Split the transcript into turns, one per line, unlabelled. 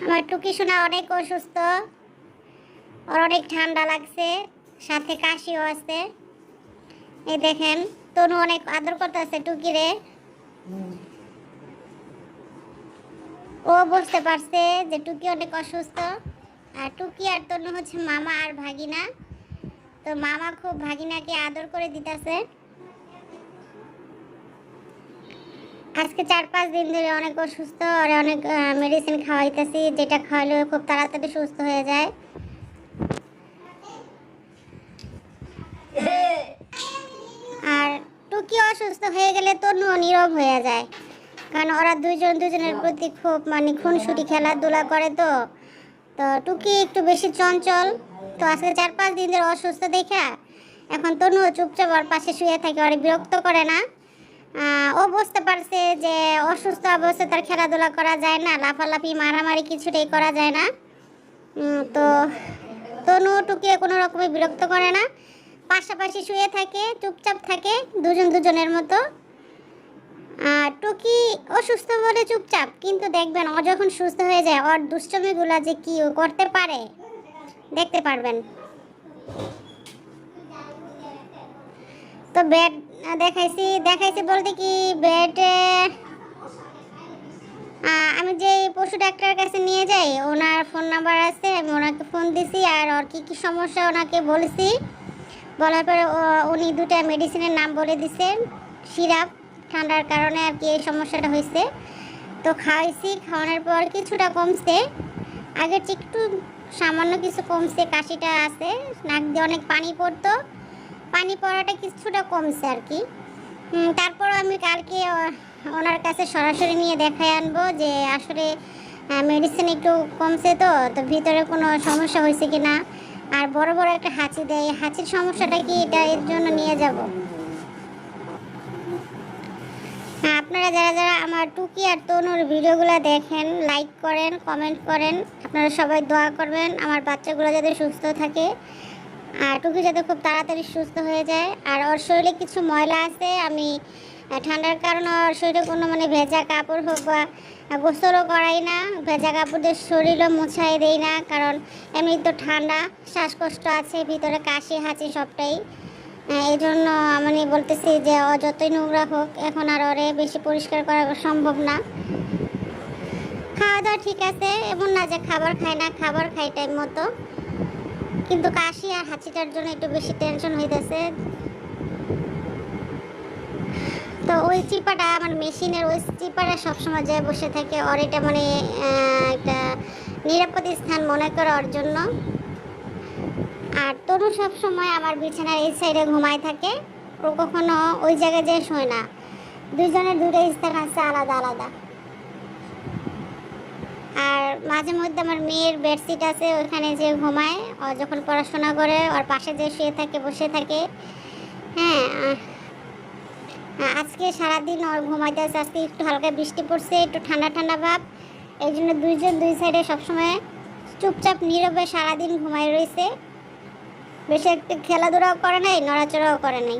আমার টুকি সোনা অনেক অসুস্থ, ওর অনেক ঠান্ডা লাগছে, সাথে কাশিও আছে। এই দেখেন তনু অনেক আদর করতেছে টুকিরে। ও বুঝতে পারছে যে টুকি অনেক অসুস্থ। আর টুকি আর তনু হচ্ছে মামা আর ভাগিনা। তো মামা খুব ভাগিনাকে আদর করে দিতেছে। আজকে 4-5 দিন ধরে অনেক অসুস্থ, আর অনেক মেডিসিন খাওয়াইতেছি, যেটা খাওয়ালে খুব তাড়াতাড়ি সুস্থ হয়ে যায়। আর টুকি অসুস্থ হয়ে গেলে তনুও নীরব হয়ে যায়, কারণ ওরা দুজনের প্রতি খুব খুনসুটি খেলাধুলা করে। তো তো টুকি একটু বেশি চঞ্চল। তো আজকে 4-5 দিন ধরে অসুস্থ দেখা এখন তনুও চুপচাপ ওর পাশে শুয়ে থাকে, ওর বিরক্ত করে না। ও বুঝতে পারছে যে অসুস্থ অবস্থায় তার খেলাধুলা করা যায় না, লাফালাফি মারামারি কিছুটাই করা যায় না। তো তনু টুকিয়ে কোনো রকমে বিরক্ত করে না, পাশাপাশি শুয়ে থাকে, চুপচাপ থাকে দুজনের মতো। টুকি অসুস্থ বলে চুপচাপ, কিন্তু দেখবেন ও যখন সুস্থ হয়ে যায় ওর দুষ্টমিগুলা যে কি করতে পারে দেখতে পারবেন। তো বেড দেখাইছি বলতে কি, বেডে আমি যে পশু ডাক্তারের কাছে নিয়ে যাই, ওনার ফোন নাম্বার আছে, আমি ওনাকে ফোন দিছি আর ওর কী সমস্যা ওনাকে বলেছি। বলার পরে উনি 2টা মেডিসিনের নাম বলে দিছেন। সিরাপ, ঠান্ডার কারণে আর কি এই সমস্যাটা হয়েছে। তো খাওয়াইছি, খাওয়ানোর পর কিছুটা কমছে, আগের চেয়ে একটু সামান্য কিছু কমছে। কাশিটা আছে, নাক দিয়ে অনেক পানি পড়তো, পানি পড়াটা কিছুটা কমছে আর কি। তারপর আমি কালকে ওনার কাছে সরাসরি নিয়ে দেখাই আনবো যে আসলে মেডিসিন একটু কমছে, তো ভিতরে কোনো সমস্যা হয়েছে কি না। আর বড় বড় একটা হাঁচি দেয়, হাঁচির সমস্যাটা কি, এটা এর জন্য নিয়ে যাব। আপনারা যারা আমার টুকি আর তনুর ভিডিওগুলো দেখেন, লাইক করেন, কমেন্ট করেন, আপনারা সবাই দোয়া করবেন আমার বাচ্চাগুলো যাতে সুস্থ থাকে, আর টুকি যাতে খুব তাড়াতাড়ি সুস্থ হয়ে যায়। আর ওর শরীরে কিছু ময়লা আছে, আমি ঠান্ডার কারণে ওর শরীরে কোনো ভেজা কাপড় হোক বা গোসলও করাই না, ভেজা কাপড় দিয়ে শরীরও মুছাই দেই না, কারণ এমনি তো ঠান্ডা, শ্বাসকষ্ট আছে, ভিতরে কাশি হাঁচি সবটাই। এই জন্য আমি বলতেছি যে ও যতই নোংরা হোক এখন আর ওরে বেশি পরিষ্কার করা সম্ভব না। খাওয়া দাওয়া ঠিক আছে, এমন না যে খাবার খায় না, খাবার খাই টাইম মতো, কিন্তু কাশি আর হাঁচিটার জন্য একটু বেশি টেনশন হইতেছে। তো ওই চিপাটা আমার মেশিনের, ওই চিপাটা সবসময় যায় বসে থাকে, ওর এটা একটা নিরাপদ স্থান মনে করে ওর জন্য। আর তনু সবসময় আমার বিছানার এই সাইডে ঘুমায় থাকে, ও কখনো ওই জায়গায় যেয়ে শোয় না। দুইজনের 2টা স্থান আছে আলাদা আলাদা। আর মাঝে মধ্যে আমার মেয়ের বেডশিট আছে, ওইখানে যে ঘুমায়, ও যখন পড়াশোনা করে ওর পাশে যে শুয়ে থাকে, বসে থাকে। হ্যাঁ, আজকে সারাদিন ওর ঘুমাইতে আছে, আজকে একটু হালকা বৃষ্টি পড়ছে, একটু ঠান্ডা ঠান্ডা ভাব, এই জন্য দুইজন দুই সাইডে সবসময় চুপচাপ নীরবে সারাদিন ঘুমাই রয়েছে। বেশি একটু খেলাধুলাও করে নাই, নড়াচড়াও করে নাই।